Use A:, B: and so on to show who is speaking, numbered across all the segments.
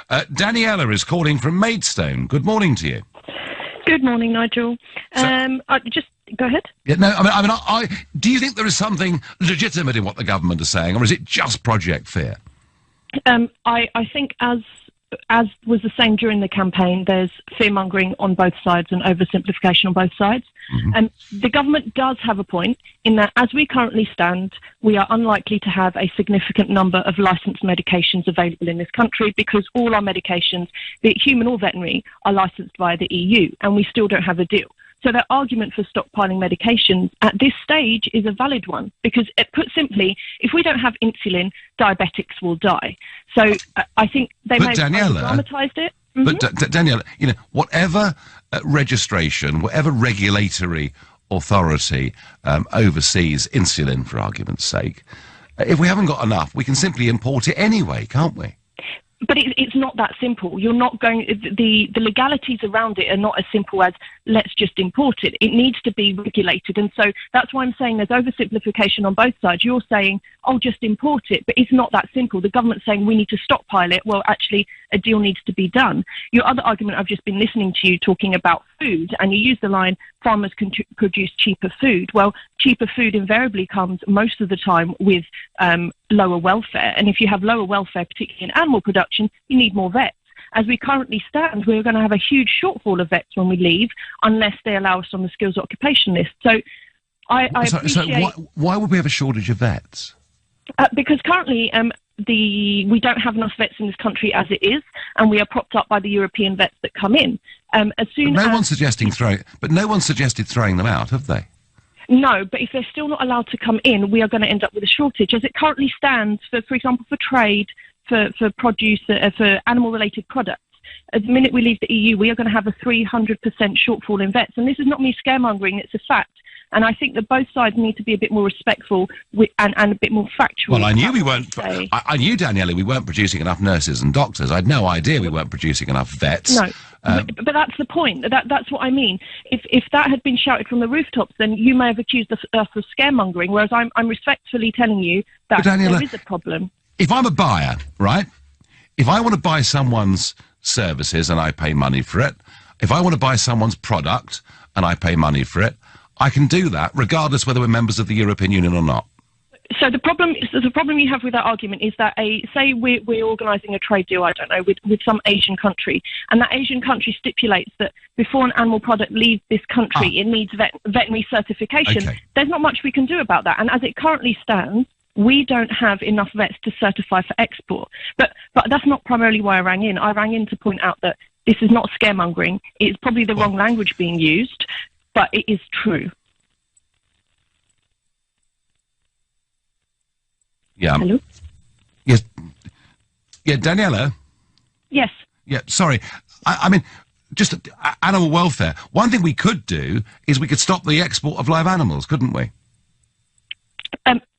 A: Daniela is calling from Maidstone. Good morning to you.
B: Good morning, Nigel. Just go ahead.
A: Yeah, no, do you think there is something legitimate in what the government is saying, or is it just Project Fear?
B: I think as was the same during the campaign, there's fear-mongering on both sides and oversimplification on both sides. The government does have a point in that, as we currently stand, we are unlikely to have a significant number of licensed medications available in this country because all our medications, be it human or veterinary, are licensed via the EU, and we still don't have a deal. So their argument for stockpiling medications at this stage is a valid one because, put simply, if we don't have insulin, diabetics will die. So I think they may have dramatized it.
A: But Daniela, whatever registration, whatever regulatory authority oversees insulin, for argument's sake, if we haven't got enough, we can simply import it anyway, can't we?
B: But it's not that simple. You're not going. The legalities around it are not as simple as let's just import it. It needs to be regulated, and so that's why I'm saying there's oversimplification on both sides. You're saying, "Oh, just import it," but it's not that simple. The government's saying we need to stockpile it. Well, actually, a deal needs to be done. Your other argument, I've just been listening to you talking about food, and you use the line farmers can produce cheaper food. Well, cheaper food invariably comes most of the time with lower welfare, and if you have lower welfare, particularly in animal production, you need more vets. As we currently stand, we're going to have a huge shortfall of vets when we leave, unless they allow us on the skills occupation list. So I appreciate...
A: So why would we have a shortage of vets?
B: Because currently we don't have enough vets in this country as it is, and we are propped up by the European vets that come in.
A: No one's suggested throwing them out, have they?
B: No, but if they're still not allowed to come in, we are going to end up with a shortage. As it currently stands, for example, for trade, for produce, for animal-related products, the minute we leave the EU, we are going to have a 300% shortfall in vets. And this is not me scaremongering, it's a fact. And I think that both sides need to be a bit more respectful and a bit more factual.
A: Well, I knew we weren't. I knew, Daniela, we weren't producing enough nurses and doctors. I had no idea we weren't producing enough vets.
B: No, but that's the point. That's what I mean. If that had been shouted from the rooftops, then you may have accused us of scaremongering. Whereas I'm respectfully telling you that Daniela, there is a problem.
A: If I'm a buyer, right? If I want to buy someone's services and I pay money for it, if I want to buy someone's product and I pay money for it, I can do that regardless whether we're members of the European Union or not.
B: So the problem you have with that argument is that say we're organising a trade deal, I don't know, with some Asian country, and that Asian country stipulates that before an animal product leaves this country, it needs veterinary certification. Okay. There's not much we can do about that. And as it currently stands, we don't have enough vets to certify for export. But that's not primarily why I rang in. I rang in to point out that this is not scaremongering. It's probably the wrong language being used, but it is true.
A: Yeah.
B: Hello?
A: Yes. Yeah, Daniela?
B: Yes.
A: Yeah, sorry. I mean, just animal welfare. One thing we could do is we could stop the export of live animals, couldn't we?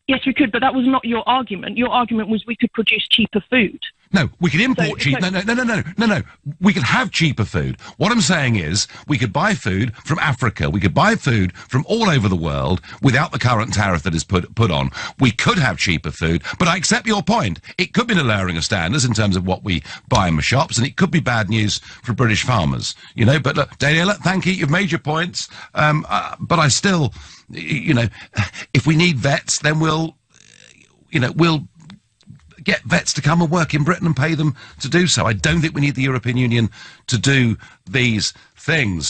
B: Yes, we could, but that was not your argument. Your argument was we could produce cheaper food.
A: No, we could import cheap. No. We could have cheaper food. What I'm saying is we could buy food from Africa. We could buy food from all over the world without the current tariff that is put on. We could have cheaper food, but I accept your point. It could be a lowering of standards in terms of what we buy in the shops, and it could be bad news for British farmers. But look, Daniela, thank you. You've made your points. But I still, if we need vets, then we'll get vets to come and work in Britain and pay them to do so. I don't think we need the European Union to do these things.